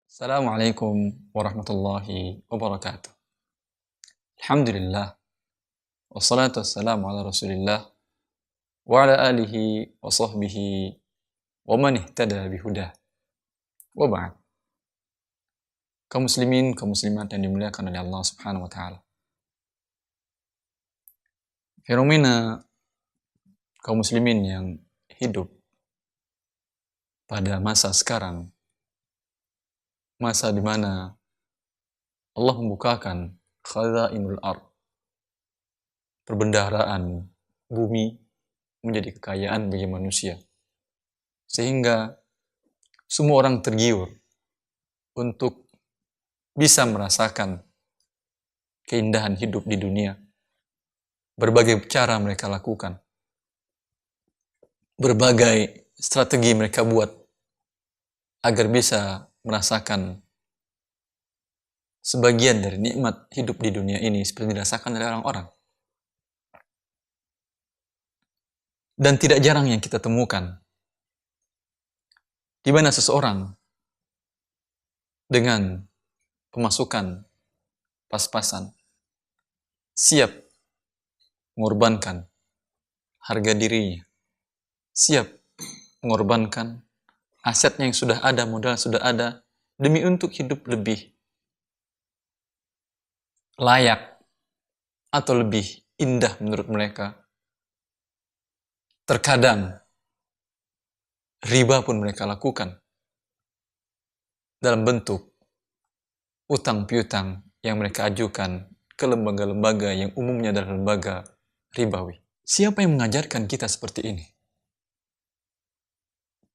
Assalamualaikum warahmatullahi wabarakatuh. Alhamdulillah, wassalatu wassalamu ala rasulillah, wa ala alihi wa sahbihi, wa man ihtada bihudah, wa ba'd. Kaum muslimin, kaum muslimat yang dimuliakan oleh Allah subhanahu wa ta'ala. Fenomena kaum muslimin yang hidup pada masa sekarang, masa di mana Allah membukakan khazainul ard, perbendaharaan bumi menjadi kekayaan bagi manusia, sehingga semua orang tergiur untuk bisa merasakan keindahan hidup di dunia. Berbagai cara mereka lakukan, berbagai strategi mereka buat agar bisa merasakan sebagian dari nikmat hidup di dunia ini seperti dirasakan oleh orang-orang. Dan tidak jarang yang kita temukan di mana seseorang dengan pemasukan pas-pasan siap mengorbankan harga dirinya, siap mengorbankan asetnya yang sudah ada, modal sudah ada, demi untuk hidup lebih layak atau lebih indah menurut mereka. Terkadang riba pun mereka lakukan dalam bentuk utang piutang yang mereka ajukan ke lembaga-lembaga yang umumnya adalah lembaga ribawi. Siapa yang mengajarkan kita seperti ini?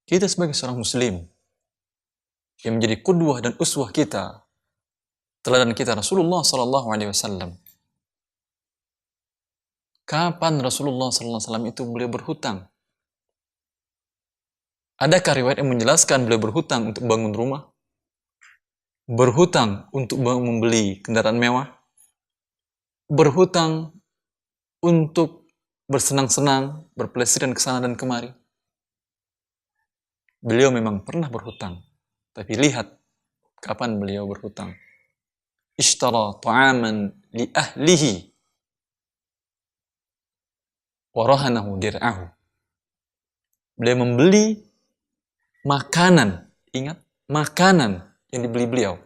Kita sebagai seorang muslim yang menjadi qudwah dan uswah kita, teladan kita Rasulullah SAW. Kapan Rasulullah SAW itu beliau berhutang? Adakah riwayat yang menjelaskan beliau berhutang untuk bangun rumah? Berhutang untuk membeli kendaraan mewah? Berhutang untuk bersenang-senang, berpelesiran ke sana dan kemari? Beliau memang pernah berhutang, tapi lihat kapan beliau berhutang. Ishtara ta'aman li ahlihi warahanahu dir'ahu. Beliau membeli makanan, ingat, makanan yang dibeli beliau.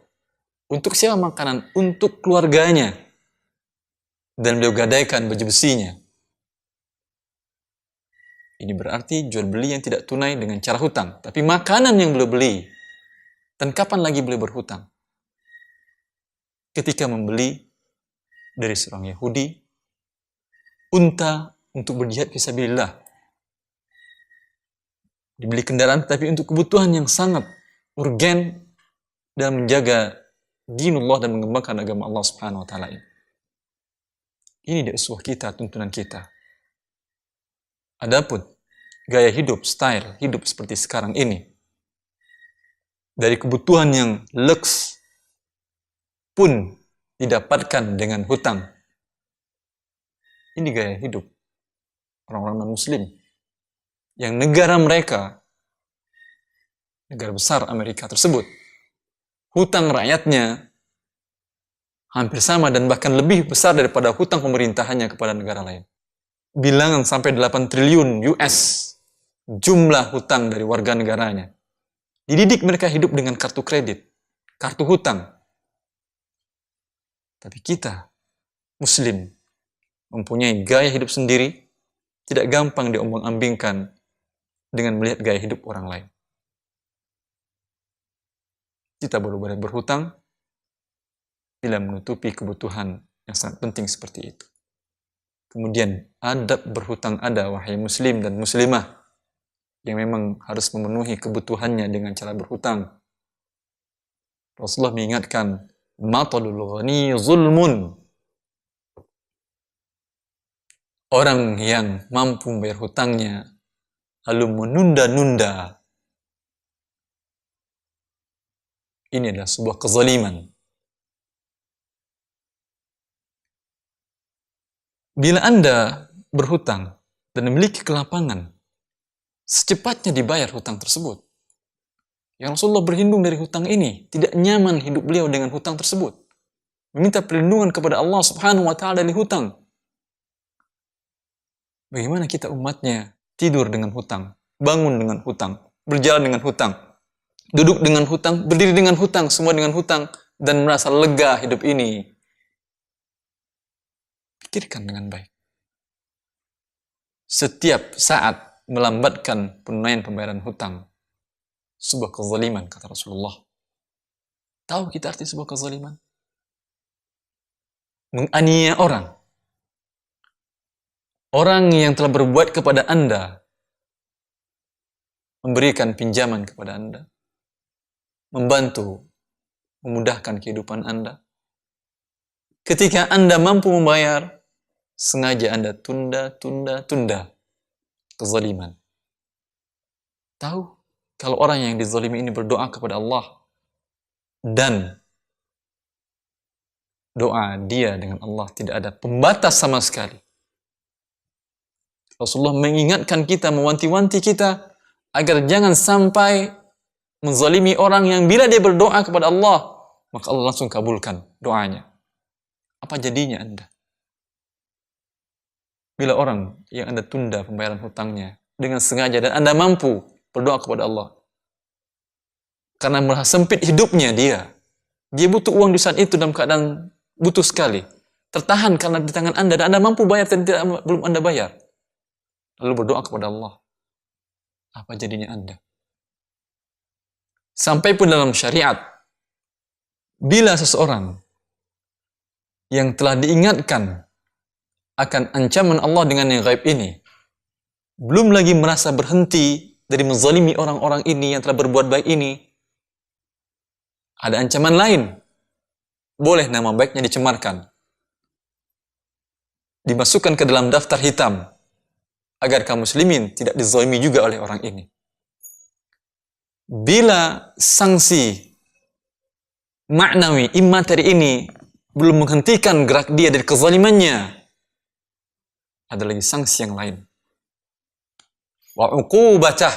Untuk siapa makanan? Untuk keluarganya. Dan beliau gadaikan baju besinya. Ini berarti jual beli yang tidak tunai dengan cara hutang, tapi makanan yang beliau beli. Dan kapan lagi beliau berhutang? Ketika membeli dari seorang Yahudi unta untuk berjihad fisabilillah. Dibeli kendaraan tapi untuk kebutuhan yang sangat urgen dalam menjaga dinullah dan mengembangkan agama Allah Subhanahu wa taala ini. Ini dia uswah kita, tuntunan kita. Adapun gaya hidup, style hidup seperti sekarang ini, dari kebutuhan yang lux pun didapatkan dengan hutang. Ini gaya hidup orang-orang non-muslim yang negara mereka, negara besar Amerika tersebut, hutang rakyatnya hampir sama dan bahkan lebih besar daripada hutang pemerintahannya kepada negara lain. Bilangan sampai 8 triliun US jumlah hutang dari warga negaranya. Dididik mereka hidup dengan kartu kredit, kartu hutang. Tapi kita, muslim, mempunyai gaya hidup sendiri, tidak gampang diombang-ambingkan dengan melihat gaya hidup orang lain. Kita baru boleh berhutang bila menutupi kebutuhan yang sangat penting seperti itu. Kemudian adab berhutang ada, wahai muslim dan muslimah, yang memang harus memenuhi kebutuhannya dengan cara berhutang. Rasulullah mengingatkan, matalul ghani zulmun. Orang yang mampu membayar hutangnya lalu menunda-nunda, ini adalah sebuah kezaliman. Bila Anda berhutang dan memiliki kelapangan, secepatnya dibayar hutang tersebut. yang Rasulullah berlindung dari hutang ini, tidak nyaman hidup beliau dengan hutang tersebut. Meminta perlindungan kepada Allah Subhanahu wa taala dari hutang. Bagaimana kita umatnya tidur dengan hutang, bangun dengan hutang, berjalan dengan hutang, duduk dengan hutang, berdiri dengan hutang, semua dengan hutang, dan merasa lega hidup ini. Pikirkan dengan baik. Setiap saat melambatkan penunaian pembayaran hutang, sebuah kezaliman, kata Rasulullah. Tahu kita arti sebuah kezaliman? Menganiaya orang. Orang yang telah berbuat kepada Anda, memberikan pinjaman kepada Anda, membantu, memudahkan kehidupan Anda. Ketika Anda mampu membayar, sengaja Anda tunda. Kezaliman. Tahu, kalau orang yang dizalimi ini berdoa kepada Allah, dan doa dia dengan Allah tidak ada pembatas sama sekali. Rasulullah mengingatkan kita, mewanti-wanti kita, agar jangan sampai menzalimi orang yang bila dia berdoa kepada Allah, maka Allah langsung kabulkan doanya. Apa jadinya Anda? Bila orang yang Anda tunda pembayaran hutangnya dengan sengaja dan Anda mampu berdoa kepada Allah, karena merasa sempit hidupnya dia butuh uang di saat itu dalam keadaan butuh sekali, tertahan karena di tangan Anda dan Anda mampu bayar dan belum Anda bayar, lalu berdoa kepada Allah, apa jadinya Anda? Sampai pun dalam syariat, bila seseorang yang telah diingatkan akan ancaman Allah dengan yang gaib ini, belum lagi merasa berhenti dari menzalimi orang-orang ini yang telah berbuat baik ini, ada ancaman lain. Boleh nama baiknya dicemarkan, dimasukkan ke dalam daftar hitam, agar kaum muslimin tidak dizalimi juga oleh orang ini. Bila sanksi maknawi, imateri ini belum menghentikan gerak dia dari kezalimannya, ada lagi sanksi yang lain. Wa uqubatah,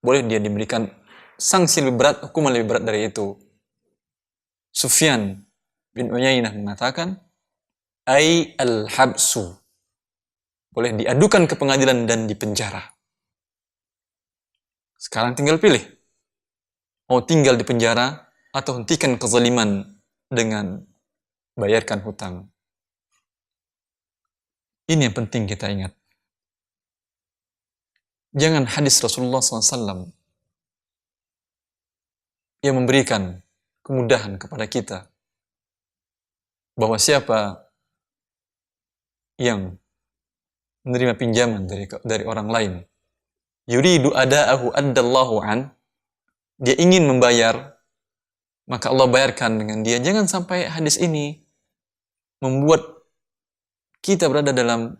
boleh dia diberikan sanksi lebih berat, hukuman lebih berat dari itu. Sufyan bin Uyainah mengatakan, ai al-habsu, boleh diadukan ke pengadilan dan dipenjara. Sekarang tinggal pilih, mau tinggal di penjara atau hentikan kezaliman dengan bayarkan hutang. Ini yang penting kita ingat. Jangan hadis Rasulullah SAW yang memberikan kemudahan kepada kita bahwa siapa yang menerima pinjaman dari orang lain, yuridu ada'ahu addallahu an, dia ingin membayar, maka Allah bayarkan dengan dia. Jangan sampai hadis ini membuat kita berada dalam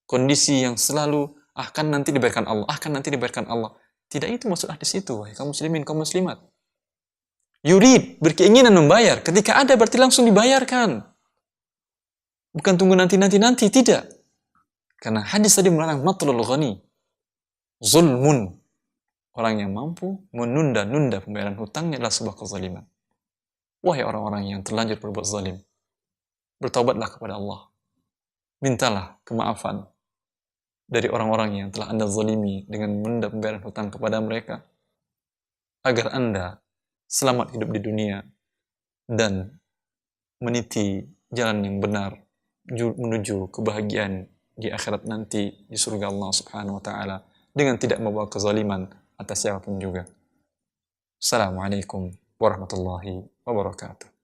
kondisi yang selalu akan nanti dibayarkan Allah, akan nanti dibayarkan Allah. Tidak itu maksud hadis itu, wahai kaum muslimin, kaum muslimat. Yurid, berkeinginan membayar. Ketika ada berarti langsung dibayarkan. Bukan tunggu nanti, tidak. Karena hadis tadi melarang matlul ghani, zulmun. Orang yang mampu menunda-nunda pembayaran hutangnya adalah sebuah kezaliman. Wahai orang-orang yang terlanjur berbuat zalim, bertaubatlah kepada Allah. Mintalah kemaafan dari orang-orang yang telah Anda zalimi dengan menunda pembayaran hutang kepada mereka, agar Anda selamat hidup di dunia dan meniti jalan yang benar menuju kebahagiaan di akhirat nanti di surga Allah Subhanahu wa taala dengan tidak membawa kezaliman atas siapapun juga. Assalamualaikum warahmatullahi wabarakatuh.